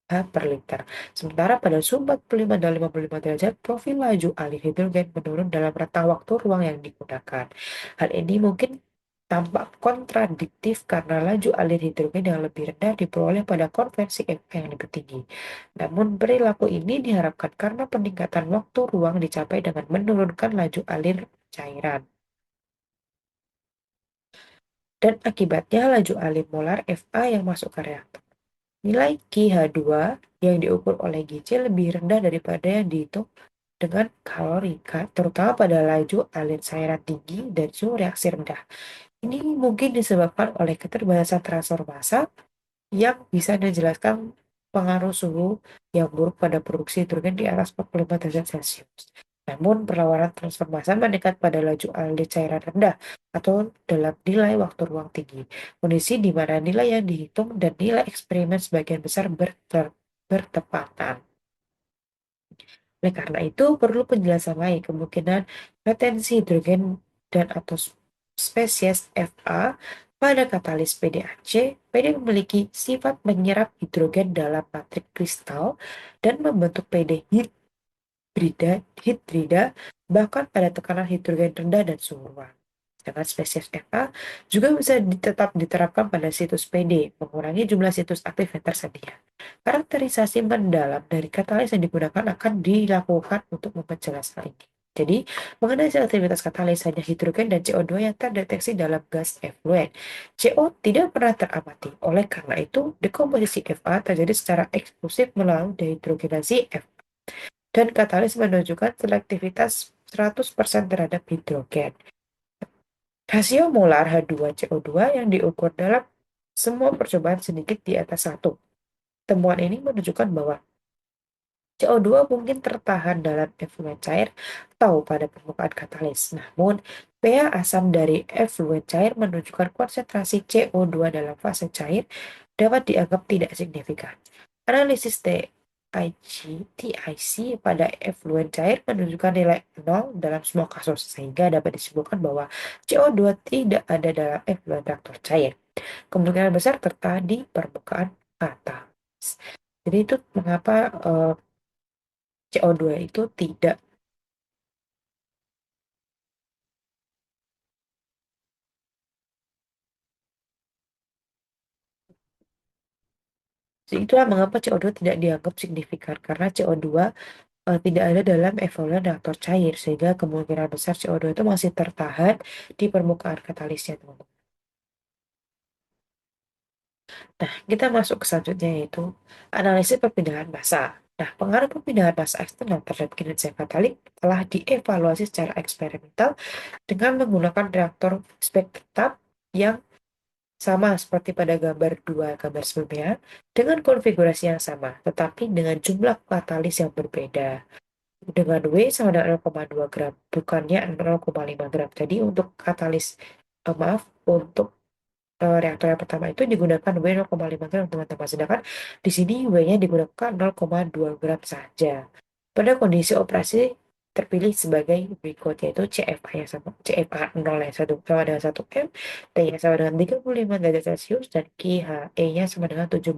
per liter. Sementara pada suhu 45 dan 55 derajat, profil laju alir hidrogen menurun dalam rentang waktu ruang yang digunakan. Hal ini mungkin tampak kontradiktif karena laju alir hidrogen yang lebih rendah diperoleh pada konversi yang lebih tinggi. Namun perilaku ini diharapkan karena peningkatan waktu ruang dicapai dengan menurunkan laju alir cairan. Dan akibatnya laju alir molar Fa yang masuk ke reaktor. Nilai QH2 yang diukur oleh GC lebih rendah daripada yang dihitung dengan kalori, terutama pada laju alir cairan tinggi dan suhu reaksi rendah. Ini mungkin disebabkan oleh keterbatasan transfer massa yang bisa dijelaskan pengaruh suhu yang buruk pada produksi hidrogen di atas 45 derajat Celcius. Namun, perlawanan transfer massa meningkat pada laju alir cairan rendah atau dalam nilai waktu ruang tinggi. Kondisi di mana nilai yang dihitung dan nilai eksperimen sebagian besar bertepatan. Oleh karena itu, perlu penjelasan lain kemungkinan retensi hidrogen dan atau spesies Fa pada katalis PDAC. PD memiliki sifat menyerap hidrogen dalam matrik kristal dan membentuk PD hidrida bahkan pada tekanan hidrogen rendah dan suhu ruang. Dengan spesies Fa juga bisa tetap diterapkan pada situs PD, mengurangi jumlah situs aktif yang tersedia. Karakterisasi mendalam dari katalis yang digunakan akan dilakukan untuk memperjelas hal ini. Jadi, mengenai selektivitas katalis hanya hidrogen dan CO2 yang terdeteksi dalam gas efluen. CO tidak pernah teramati. Oleh karena itu, dekomposisi Fa terjadi secara eksklusif melalui dehidrogenasi F dan katalis menunjukkan selektivitas 100% terhadap hidrogen. Rasio molar H2CO2 yang diukur dalam semua percobaan sedikit di atas 1. Temuan ini menunjukkan bahwa CO2 mungkin tertahan dalam efluen cair atau pada permukaan katalis. Namun, pH asam dari efluen cair menunjukkan konsentrasi CO2 dalam fase cair dapat dianggap tidak signifikan. Analisis TIC pada efluen cair menunjukkan nilai 0 dalam semua kasus, sehingga dapat disimpulkan bahwa CO2 tidak ada dalam efluen reaktor cair. Kemungkinan besar tertahan di permukaan katalis. Jadi itu mengapa CO2 itu tidak. Itulah mengapa CO2 tidak dianggap signifikan karena CO2 tidak ada dalam efluen reaktor cair, sehingga kemungkinan besar CO2 itu masih tertahan di permukaan katalisnya, teman-teman. Nah, kita masuk ke selanjutnya yaitu analisis perpindahan massa. Nah, pengaruh perpindahan massa eksternal terhadap kinerja katalik telah dievaluasi secara eksperimental dengan menggunakan reaktor spek tetap yang sama seperti pada gambar sebelumnya, dengan konfigurasi yang sama, tetapi dengan jumlah katalis yang berbeda. Dengan W sama dengan 0,2 gram, bukannya 0,5 gram. Jadi untuk katalis, maaf, untuk reaktor yang pertama itu digunakan W 0,5 gram, teman-teman. Sedangkan di sini W-nya digunakan 0,2 gram saja. Pada kondisi operasi terpilih sebagai berikut, yaitu CFA yang sama, CFA 0 yang sama dengan 1 M, T-nya sama dengan 35 derajat Celcius, dan QHE-nya sama dengan 17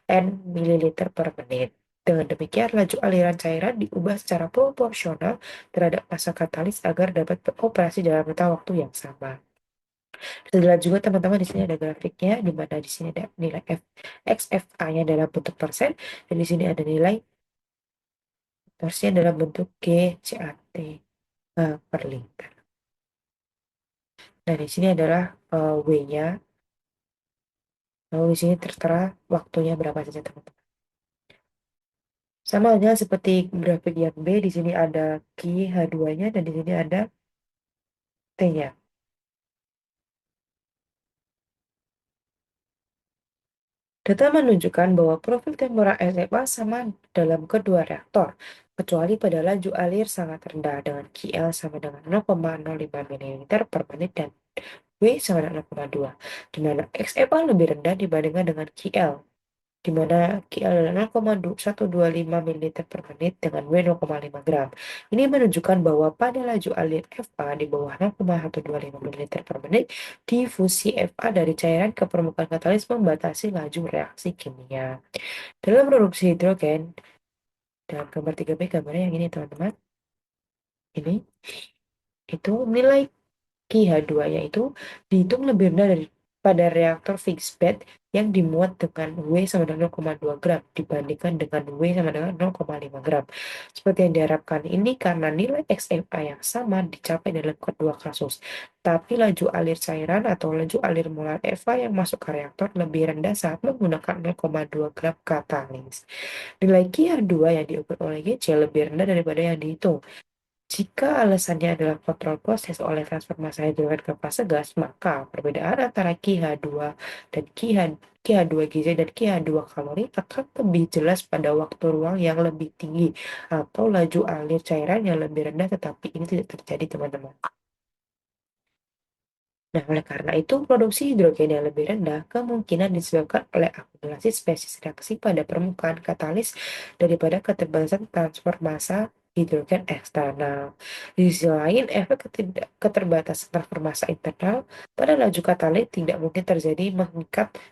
N mililiter per menit. Dengan demikian, laju aliran cairan diubah secara proporsional terhadap massa katalis agar dapat beroperasi dalam rentang waktu yang sama. Bisa dilihat juga teman-teman di sini ada grafiknya, di mana di sini ada nilai XFA-nya dalam bentuk persen, dan di sini ada nilai torsinya dalam bentuk GCAT per liter. Nah, di sini adalah W-nya. Lalu di sini tertera waktunya berapa saja teman-teman. Sama halnya seperti grafik yang B, di sini ada Q H2-nya dan di sini ada T-nya. Data menunjukkan bahwa profil temporer SMA sama dalam kedua reaktor, kecuali pada laju alir sangat rendah dengan QL sama dengan 0,05 ml per menit dan W sama dengan 0,2, di mana XFA lebih rendah dibandingkan dengan QL, di mana Ki adalah 0,125 ml per menit dengan W 0,5 gram. Ini menunjukkan bahwa pada laju alir Fa di bawah 0,125 ml per menit, difusi Fa dari cairan ke permukaan katalis membatasi laju reaksi kimia. Dalam produksi hidrogen, dalam gambar 3B, gambarnya yang ini teman-teman, ini, itu nilai Ki H2 yaitu dihitung lebih rendah pada reaktor fixed bed yang dimuat dengan W sama dengan 0,2 gram dibandingkan dengan W sama dengan 0,5 gram. Seperti yang diharapkan ini karena nilai XMA yang sama dicapai dalam kedua kasus. Tapi laju alir cairan atau laju alir molar EVA yang masuk ke reaktor lebih rendah saat menggunakan 0,2 gram katalis. Nilai Ki H2 yang diukur oleh GC lebih rendah daripada yang dihitung. Jika alasannya adalah kontrol proses oleh transformasi hidrogen ke fase gas, maka perbedaan antara KH2 dan KH2 gizi dan KH2 kalori akan lebih jelas pada waktu ruang yang lebih tinggi atau laju alir cairan yang lebih rendah, tetapi ini tidak terjadi teman-teman. Nah, oleh karena itu, produksi hidrogen yang lebih rendah kemungkinan disebabkan oleh akumulasi spesies reaksi pada permukaan katalis daripada keterbatasan transfer massa hidrogen eksternal. Di sisi lain, efek keterbatasan transfer massa internal pada laju katalis tidak mungkin terjadi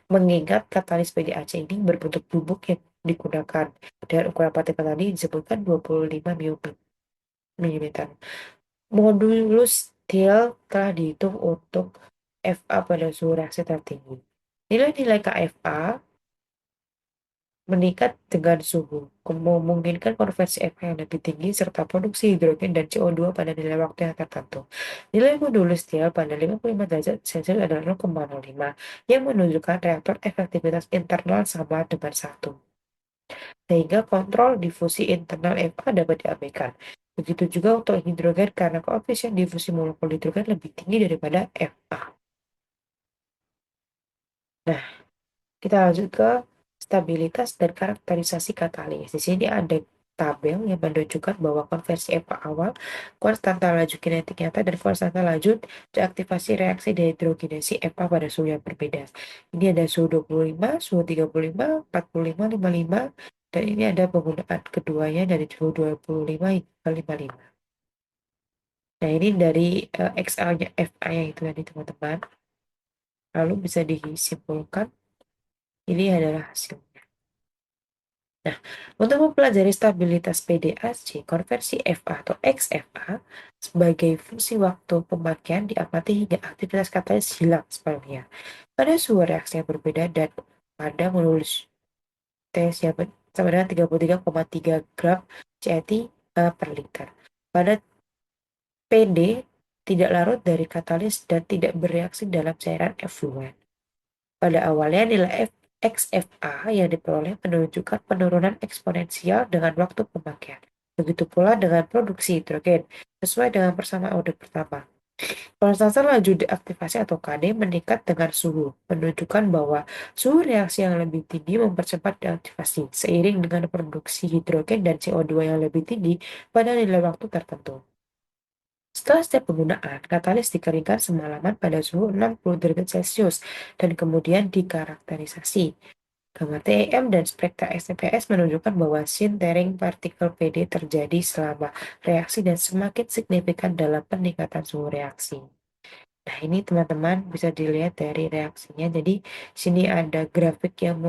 mengingat katalis PDAC ini berbentuk bubuk yang digunakan. Dan ukuran partikel tadi disebutkan 25 mm. Modulus Thiel telah dihitung untuk Fa pada suhu reaksi tertinggi. Nilai-nilai KFA meningkat dengan suhu, memungkinkan konversi Fa yang lebih tinggi serta produksi hidrogen dan CO2 pada nilai waktu yang tertentu. Nilai modulus Thiel pada 55 derajat Celcius adalah 0,05, yang menunjukkan reaktor efektivitas internal sama dengan 1, sehingga kontrol difusi internal Fa dapat diabaikan. Begitu juga untuk hidrogen karena koefisien difusi molekul hidrogen lebih tinggi daripada Fa. Nah, kita lanjut ke stabilitas dan karakterisasi katalis. Di sini ada tabel yang menunjukkan bahwa konversi Fa awal, konstanta laju kinetik nyata, dan konstanta laju deaktivasi reaksi dehidrogenasi Fa pada suhu yang berbeda. Ini ada suhu 25, suhu 35, 45, 55, dan ini ada penggunaan keduanya dari suhu 25 hingga 55. Nah, ini dari XL-nya Fa-nya itu tadi teman-teman. Lalu bisa disimpulkan, ini adalah hasil. Nah, untuk mempelajari stabilitas PDAC, konversi Fa atau XFA sebagai fungsi waktu pemakaian diamati hingga aktivitas katalis hilang sepenuhnya pada suhu reaksi yang berbeda dan pada menulis T sama dengan 33,3 gram CAT per liter. Pada PD tidak larut dari katalis dan tidak bereaksi dalam cairan efluen. Pada awalnya nilai XFA yang diperoleh menunjukkan penurunan eksponensial dengan waktu pemakaian. Begitu pula dengan produksi hidrogen, sesuai dengan persamaan order pertama. Konstanta laju deaktivasi atau KD meningkat dengan suhu, menunjukkan bahwa suhu reaksi yang lebih tinggi mempercepat deaktivasi, seiring dengan produksi hidrogen dan CO2 yang lebih tinggi pada nilai waktu tertentu. Setelah setiap penggunaan, katalis dikeringkan semalaman pada suhu 60 derajat Celcius dan kemudian dikarakterisasi. Gambar TEM dan spektra SPPS menunjukkan bahwa sintering partikel PD terjadi selama reaksi dan semakin signifikan dalam peningkatan suhu reaksi. Nah, ini teman-teman bisa dilihat dari reaksinya. Jadi, sini ada grafik yang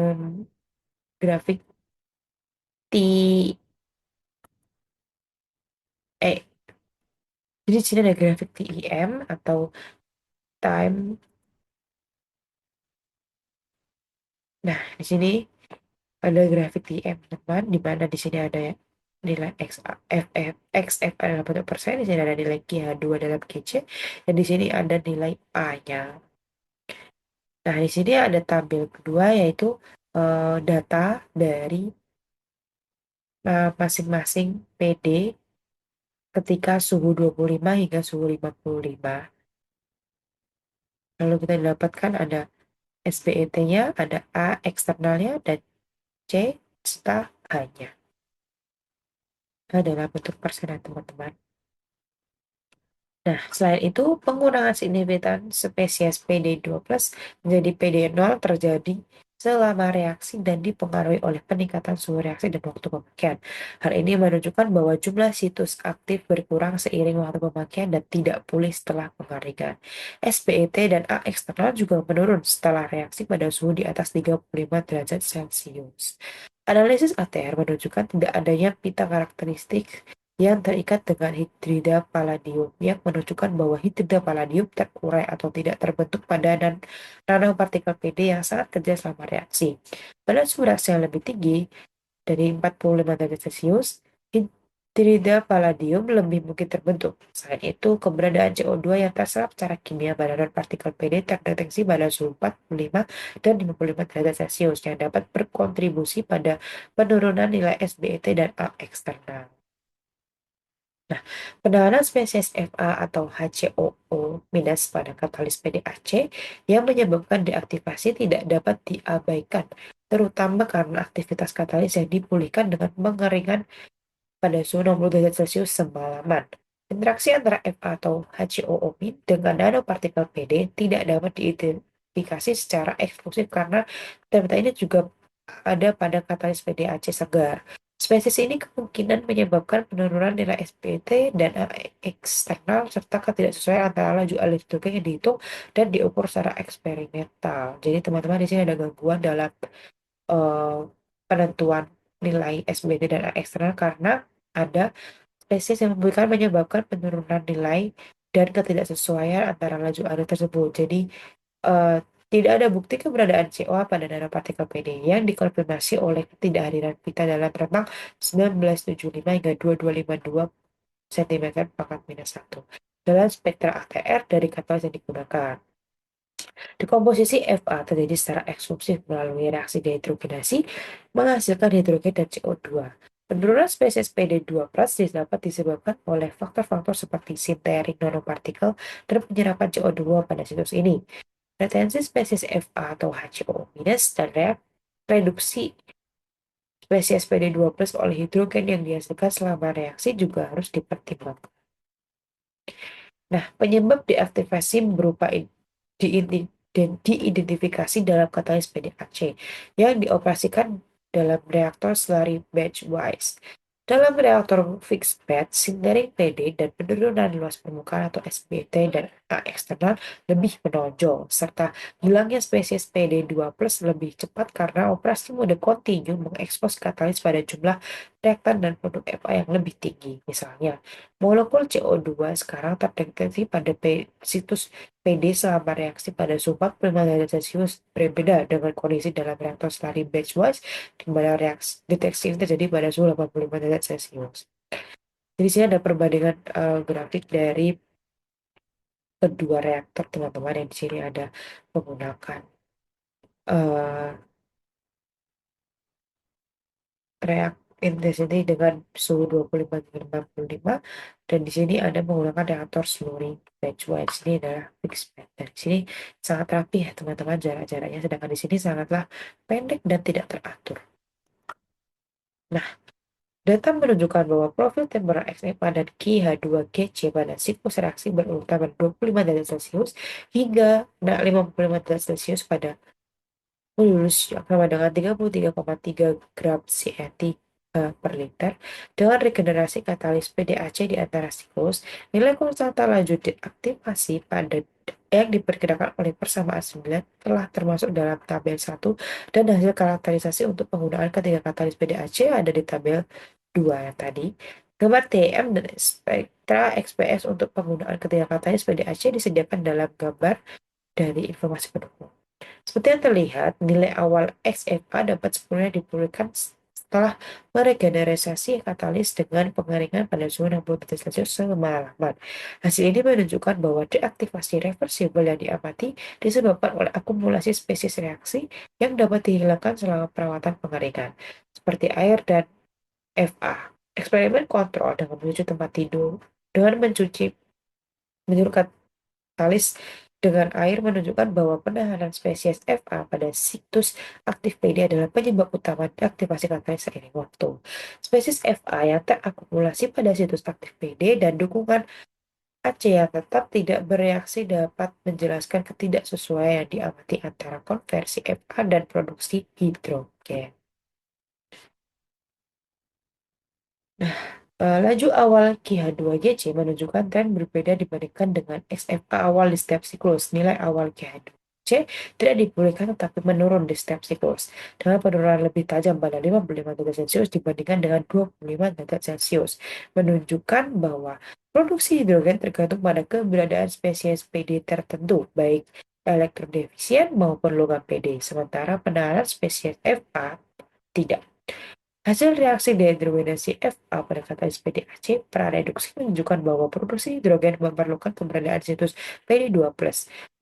grafik T eh jadi sini ada grafik TEM atau time. Nah, di sini ada grafik TM teman, di mana di sini ada nilai XF adalah bentuk persen, di sini ada nilai Q2 dalam GC, dan di sini ada nilai A-nya. Nah, di sini ada tabel kedua, yaitu data dari masing-masing PD ketika suhu 25 hingga suhu 55. Lalu kita dapatkan ada SBET-nya, ada A eksternalnya, dan C serta A-nya. Adalah bentuk persen ya, teman-teman. Nah, selain itu, pengurangan signifikan spesies PD2 plus menjadi PD0 terjadi selama reaksi dan dipengaruhi oleh peningkatan suhu reaksi dan waktu pemakaian. Hal ini menunjukkan bahwa jumlah situs aktif berkurang seiring waktu pemakaian dan tidak pulih setelah pengeringan. SPET dan A eksternal juga menurun setelah reaksi pada suhu di atas 35 derajat Celcius. Analisis ATR menunjukkan tidak adanya pita karakteristik yang terikat dengan hidrida palladium yang menunjukkan bahwa hidrida palladium terurai atau tidak terbentuk pada nanopartikel PD yang sangat kecil selama reaksi. Pada suhu reaksi yang lebih tinggi dari 45 derajat Celcius, hidrida palladium lebih mungkin terbentuk. Selain itu, keberadaan CO2 yang terserap secara kimia pada nanopartikel PD terdeteksi pada suhu 45 dan 55 derajat Celcius yang dapat berkontribusi pada penurunan nilai SBET dan A eksternal. Nah, penanganan spesies Fa atau HCOO- pada katalis PDAC yang menyebabkan deaktivasi tidak dapat diabaikan, terutama karena aktivitas katalis yang dipulihkan dengan pengeringan pada suhu 60 derajat Celcius semalaman. Interaksi antara Fa atau HCOO- dengan nanopartikel PD tidak dapat diidentifikasi secara eksklusif karena ternyata ini juga ada pada katalis PDAC segar. Spesies ini kemungkinan menyebabkan penurunan nilai SPT dan eksternal serta ketidaksesuaian antara laju alur hidrogen yang dihitung dan diukur secara eksperimental. Jadi teman-teman di sini ada gangguan dalam eh, penentuan nilai SPT dan eksternal karena ada spesies yang menyebabkan penurunan nilai dan ketidaksesuaian antara laju alur tersebut. Jadi eh, tidak ada bukti keberadaan COA pada nanopartikel PD yang dikonfirmasi oleh ketidakhadiran pita dalam rentang 1975 hingga 2252 cm pangkat minus 1 dalam spektra ATR dari katalis yang digunakan. Dekomposisi Fa terjadi secara eksklusif melalui reaksi dehidrogenasi menghasilkan hidrogen dan CO2. Penurunan spesies PD2+ dapat disebabkan oleh faktor-faktor seperti sintering nanopartikel dan penyerapan CO2 pada situs ini. Retensi spesies Fa atau HCO- dan reduksi spesies PD2+ oleh hidrogen yang dihasilkan selama reaksi juga harus dipertimbangkan. Nah, penyebab deaktivasi berupa diidentifikasi dalam katalis PDAC yang dioperasikan dalam reaktor slurry batch wise. Dalam reaktor fixed bed, sintering PD dan penurunan luas permukaan atau SBT dan A eksternal lebih menonjol, serta hilangnya spesies PD2+ lebih cepat karena operasi mode kontinu mengekspos katalis pada jumlah reaktan dan produk Fa yang lebih tinggi. Misalnya, molekul CO2 sekarang terdeteksi pada situs PD selama reaksi pada suhu 45 derajat Celcius berbeda dengan kondisi dalam reaktor slurry batch wise di mana deteksi ini terjadi pada suhu 85 derajat Celcius. Jadi sini ada perbandingan grafik dari kedua reaktor teman-teman yang di sini ada menggunakan uh, reak intensity dengan suhu 25 hingga 65 dan di sini ada menggunakan reaktor slurry batch wise. Ini adalah fixed bed. Dan di sini sangat rapi ya teman-teman jarak-jaraknya, sedangkan di sini sangatlah pendek dan tidak teratur. Nah, data menunjukkan bahwa profil temporal XFA dan QH2GC pada siklus reaksi berurutan pada 25 derajat Celcius hingga 55 derajat Celcius pada lulus sama dengan 33,3 gram CNT per liter. Dengan regenerasi katalis PDAC di antara siklus, nilai konstanta laju deaktivasi pada yang diperkirakan oleh persamaan 9 telah termasuk dalam tabel 1 dan hasil karakterisasi untuk penggunaan ketiga katalis PDAC ada di tabel 2 yang tadi. Gambar TM dan spektra XPS untuk penggunaan ketiga katalis PDAC disediakan dalam gambar dari informasi pendukung. Seperti yang terlihat, nilai awal XFA dapat sepenuhnya dipulihkan setelah meregenerasi katalis dengan pengeringan pada suhu 60 derajat Celcius semalaman. Hasil ini menunjukkan bahwa deaktivasi reversibel yang diamati disebabkan oleh akumulasi spesies reaksi yang dapat dihilangkan selama perawatan pengeringan, seperti air dan FA. Eksperimen kontrol dengan mencuci tempat tidur dengan mencuci katalis dengan air menunjukkan bahwa penahanan spesies FA pada situs aktif PD adalah penyebab utama deaktivasi katalis seiring waktu. Spesies FA yang terakumulasi pada situs aktif PD dan dukungan AC yang tetap tidak bereaksi dapat menjelaskan ketidaksesuaian yang diamati antara konversi FA dan produksi hidrogen. Laju awal KH2GC menunjukkan tren berbeda dibandingkan dengan XFA awal di setiap siklus. Nilai awal KH2GC tidak dipulihkan tetapi menurun di setiap siklus, dengan penurunan lebih tajam pada 55 derajat Celcius dibandingkan dengan 25 derajat Celcius, menunjukkan bahwa produksi hidrogen tergantung pada keberadaan spesies PD tertentu, baik elektrodefisien maupun logam PD, sementara penahanan spesies FA tidak. Hasil reaksi dehidrogenasi Fa pada katalis PDAC prareduksi menunjukkan bahwa produksi hidrogen memerlukan keberadaan situs PD2+.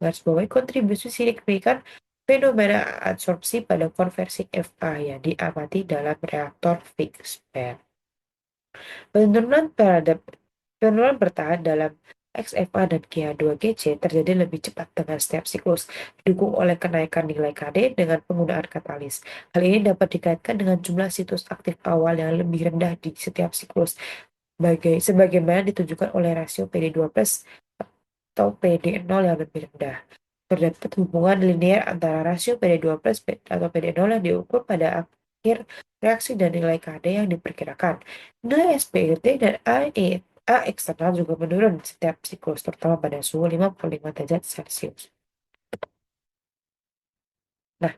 Garisbawahi kontribusi signifikan fenomena adsorpsi pada konversi Fa yang diamati dalam reaktor fixed bed. Penurunan bertahan dalam XFA dan KH2GC terjadi lebih cepat dengan setiap siklus, didukung oleh kenaikan nilai KD dengan penggunaan katalis. Hal ini dapat dikaitkan dengan jumlah situs aktif awal yang lebih rendah di setiap siklus, sebagaimana ditunjukkan oleh rasio PD2+ atau PD0 yang lebih rendah. Terdapat hubungan linear antara rasio PD2+ atau PD0 yang diukur pada akhir reaksi dan nilai KD yang diperkirakan. Nilai SPRT dan A eksternal juga menurun setiap siklus, terutama pada suhu 55 derajat Celcius. Nah,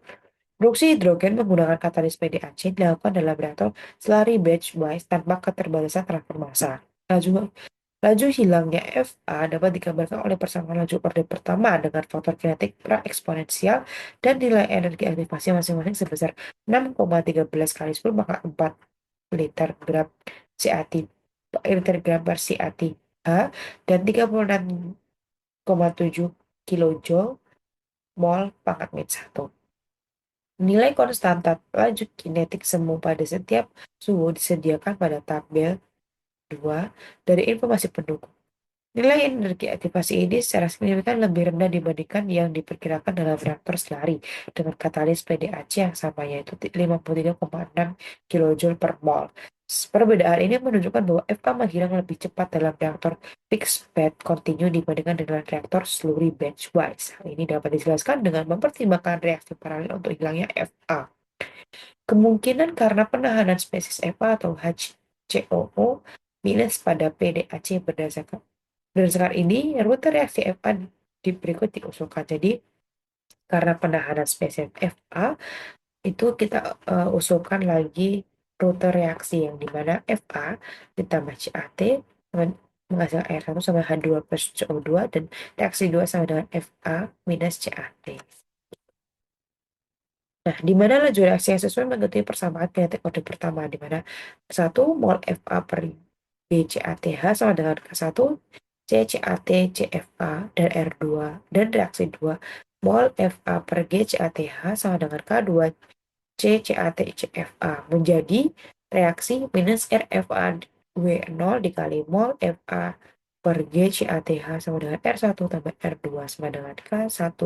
produksi hidrogen menggunakan katalis PDAC dilakukan dalam reaktor slurry batch wise tanpa keterbatasan transfer massa. Laju hilangnya Fa dapat digambarkan oleh persamaan laju orde pertama dengan faktor kinetik pra-eksponensial dan nilai energi aktivasi masing-masing sebesar 6,13 kali 10 maka 4 liter gram CAT liter gram per CAT H dan 36,7 kilojoule mol pangkat min 1. Nilai konstanta laju kinetik semu pada setiap suhu disediakan pada tabel 2 dari informasi pendukung. Nilai energi aktivasi ini secara signifikan lebih rendah dibandingkan yang diperkirakan dalam reaktor slurry dengan katalis PDAC yang sama, yaitu 53,6 kJ per mol. Perbedaan ini menunjukkan bahwa Fa menghilang lebih cepat dalam reaktor fixed bed continue dibandingkan dengan reaktor slurry batch wise. Hal ini dapat dijelaskan dengan mempertimbangkan reaksi paralel untuk hilangnya Fa. Kemungkinan karena penahanan spesies Fa atau HCOO minus pada PDAC berdasarkan ini, rute reaksi Fa di berikut diusulkan. Jadi, karena penahanan spesies Fa, itu kita usulkan lagi rute reaksi yang dimana Fa ditambah CAT menghasilkan air 1 sama H2 plus CO2 dan reaksi 2 sama dengan Fa minus CAT. Nah, di mana laju reaksi yang sesuai mengikuti persamaan kinetik orde pertama, di mana 1 mol Fa per BCATH sama dengan K1 CCAT CFA dan R2 dan reaksi 2 mol Fa per GCATH sama dengan K2 CCAT CFA menjadi reaksi minus RFA W0 dikali mol Fa per GCATH sama dengan R1 tambah R2 sama dengan K1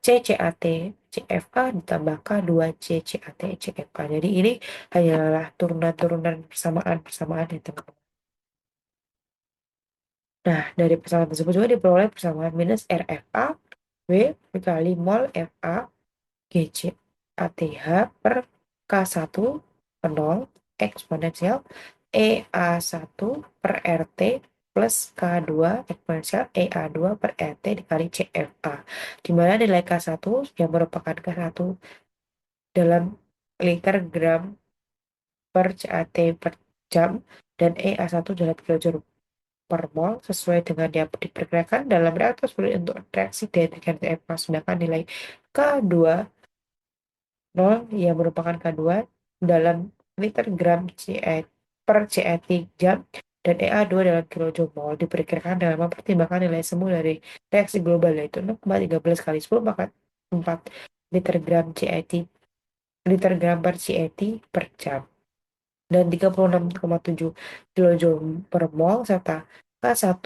CCAT CFA ditambah K2 CCAT CFA. Jadi ini hanyalah turunan-turunan persamaan-persamaan ya teman-teman. Nah, dari persamaan tersebut juga diperoleh persamaan minus RFA W dikali mol Fa GCATH per K1 per 0 eksponensial EA1 per RT plus K2 eksponensial EA2 per RT dikali CFA, di mana nilai K1 yang merupakan K1 dalam liter gram per CAT per jam dan EA1 dalam kilojoule per mol sesuai dengan yang diperkirakan dalam reaktor solid untuk reaksi dehidrasi EPA, sedangkan nilai K2 nol yang merupakan K2 dalam liter gram per CET jam dan EA2 dalam kilojoule mol diperkirakan dalam mempertimbangkan nilai semu dari reaksi global yaitu 0,13 kali 10 pangkat 4 liter gram CET liter gram per CET per jam dan 36,7 kilojoule per mol serta K1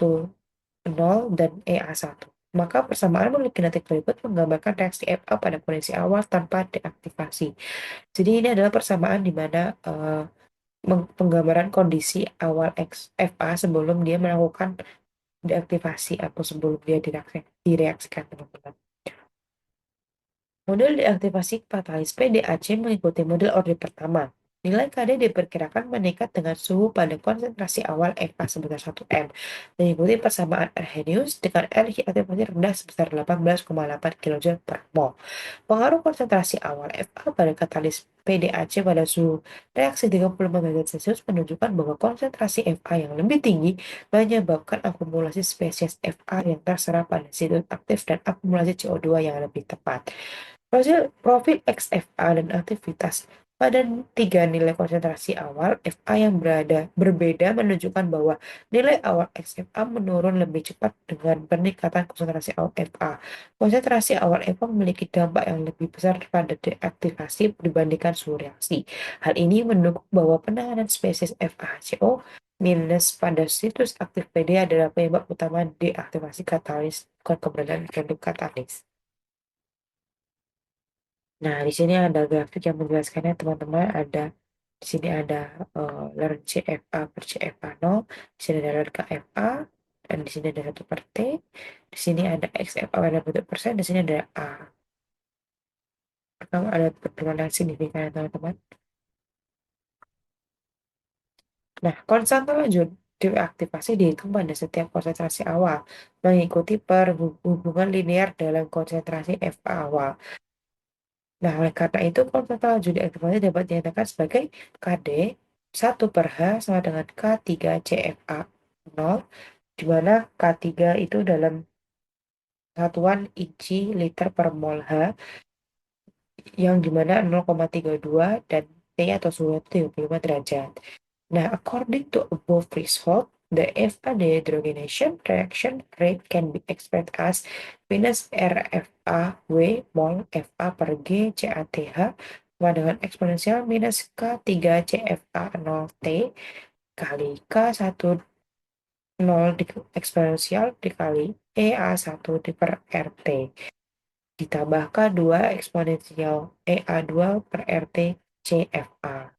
nol dan EA1. Maka persamaan molekul kinetik berikut menggambarkan reaksi FA pada kondisi awal tanpa deaktivasi. Jadi ini adalah persamaan di mana penggambaran kondisi awal FA sebelum dia melakukan deaktivasi atau sebelum dia direaksikan, teman-teman. Model deaktivasi katalis PDAC mengikuti model orde pertama. Nilai KD diperkirakan meningkat dengan suhu pada konsentrasi awal FA sebesar 1 M, mengikuti persamaan Arrhenius dengan energi aktivasi rendah sebesar 18,8 kJ per mol. Pengaruh konsentrasi awal Fa pada katalis PDAC pada suhu reaksi 35 derajat Celcius menunjukkan bahwa konsentrasi Fa yang lebih tinggi menyebabkan akumulasi spesies Fa yang terserap pada situs aktif dan akumulasi CO2 yang lebih tepat. Profil XFA dan aktivitas pada tiga nilai konsentrasi awal Fa yang berbeda menunjukkan bahwa nilai awal XFA menurun lebih cepat dengan peningkatan konsentrasi awal Fa. Konsentrasi awal Fa memiliki dampak yang lebih besar pada deaktivasi dibandingkan suhu reaksi. Hal ini mendukung bahwa penanganan spesies FaCO minus pada situs aktif PD adalah penyebab utama deaktivasi katalis, bukan keberadaan produk katalis. Nah, di sini ada grafik yang menjelaskannya, teman-teman. Di sini ada ln CFA per CFA 0, di sini ada ln KFA, dan di sini ada 1 per T, di sini ada XFA pada bentuk persen, di sini ada A. Pertama ada pertemuan signifikan, teman-teman. Nah, konstanta lanjut deaktivasi dihitung pada setiap konsentrasi awal, mengikuti perhubungan linear dalam konsentrasi FA awal. Nah, oleh karena itu, konstanta lanjut deaktivasi dapat dinyatakan sebagai KD 1 per H sama dengan K3 CFA 0, di mana K3 itu dalam satuan inci liter per mol H, yang dimana 0,32 dan T atau suhu 35 derajat. Now, according to above threshold, the FA dehydrogenation reaction rate can be expressed as minus RFA W mol FA per G CATH sama dengan eksponensial minus K3 CFA 0 T kali K1 0 eksponensial dikali EA1 per RT ditambah K2 eksponensial EA2 per RT CFA.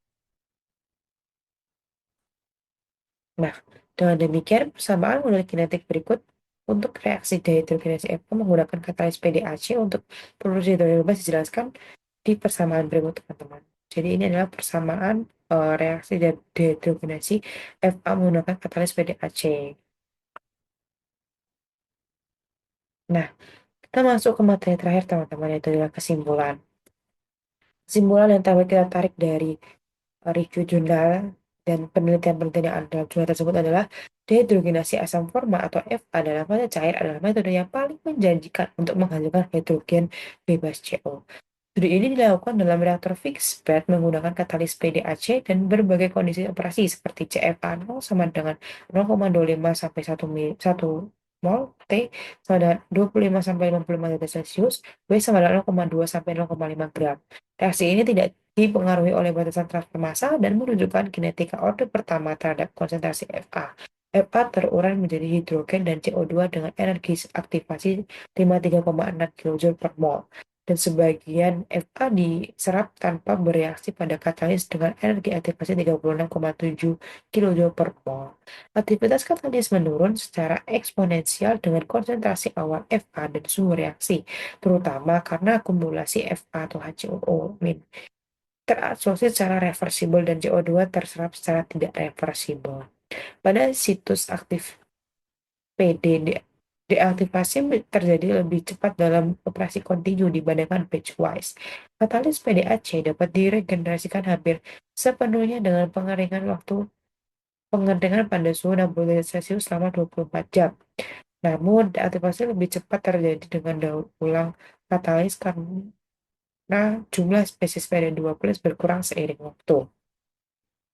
Nah, dengan demikian persamaan model kinetik berikut untuk reaksi dehidrogenasi FA menggunakan katalis PDAC untuk produksi hidrogen bebas dijelaskan di persamaan berikut, teman-teman. Jadi ini adalah persamaan reaksi dehidrogenasi FA menggunakan katalis PDAC. Nah, kita masuk ke materi terakhir, teman-teman, yaitu adalah kesimpulan. Kesimpulan yang kita tarik dari review jurnal dan penelitian-penelitian yang ada dalam jurnal tersebut adalah dehidrogenasi asam forma atau Fa dalam fase cair adalah metode yang paling menjanjikan untuk menghasilkan hidrogen bebas CO. Studi ini dilakukan dalam reaktor fixed bed menggunakan katalis PDAC dan berbagai kondisi operasi seperti CFA 0 sama dengan 0,25 sampai 1 mol, T sama dengan 25 sampai 55 derajat Celcius, W sama dengan 0,2 sampai 0,5 gram. Reaksi ini tidak dipengaruhi oleh batasan transfer massa dan menunjukkan kinetika orde pertama terhadap konsentrasi Fa. Fa terurai menjadi hidrogen dan CO2 dengan energi aktivasi 53,6 kJ per mol. Dan sebagian Fa diserap tanpa bereaksi pada katalis dengan energi aktivasi 36,7 kJ per mol. Aktivitas katalis menurun secara eksponensial dengan konsentrasi awal Fa dan suhu reaksi, terutama karena akumulasi Fa atau HCOO min terabsorpsi secara reversibel dan CO2 terserap secara tidak reversibel. Pada situs aktif PD, deaktivasi terjadi lebih cepat dalam operasi kontinu dibandingkan batchwise. Katalis PDAC dapat diregenerasikan hampir sepenuhnya dengan pengeringan waktu pengendengan pada suhu 60 derajat Celcius selama 24 jam. Namun, deaktivasi lebih cepat terjadi dengan daur ulang katalis karena jumlah spesies PD2+ berkurang seiring waktu.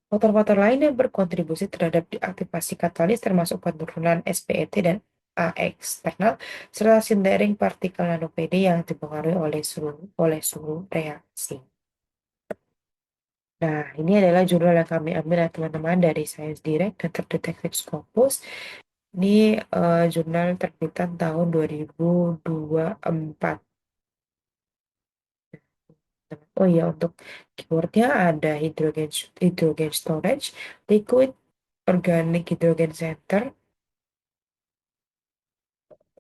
Faktor-faktor lain yang berkontribusi terhadap deaktivasi katalis termasuk penurunan SPET dan A eksternal serta sintering partikel nano-PD yang dipengaruhi oleh suhu reaksi. Nah, ini adalah jurnal yang kami ambil ya teman-teman dari Science Direct dan terdeteksi Scopus. Ini jurnal terbitan tahun 2024. Oh iya, untuk keywordnya ada hydrogen storage, liquid organic hydrogen center,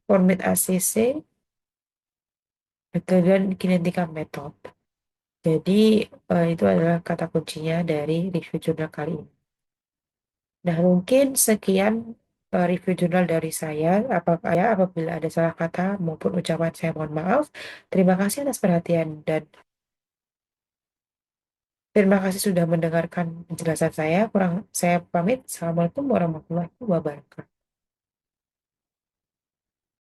formit ACC, dan kinetika method. Jadi itu adalah kata kuncinya dari review jurnal kali ini. Nah, mungkin sekian review jurnal dari saya. Apabila ada salah kata maupun ucapan saya mohon maaf. Terima kasih atas perhatian dan terima kasih sudah mendengarkan penjelasan saya. Kurang saya pamit. Assalamualaikum warahmatullahi wabarakatuh.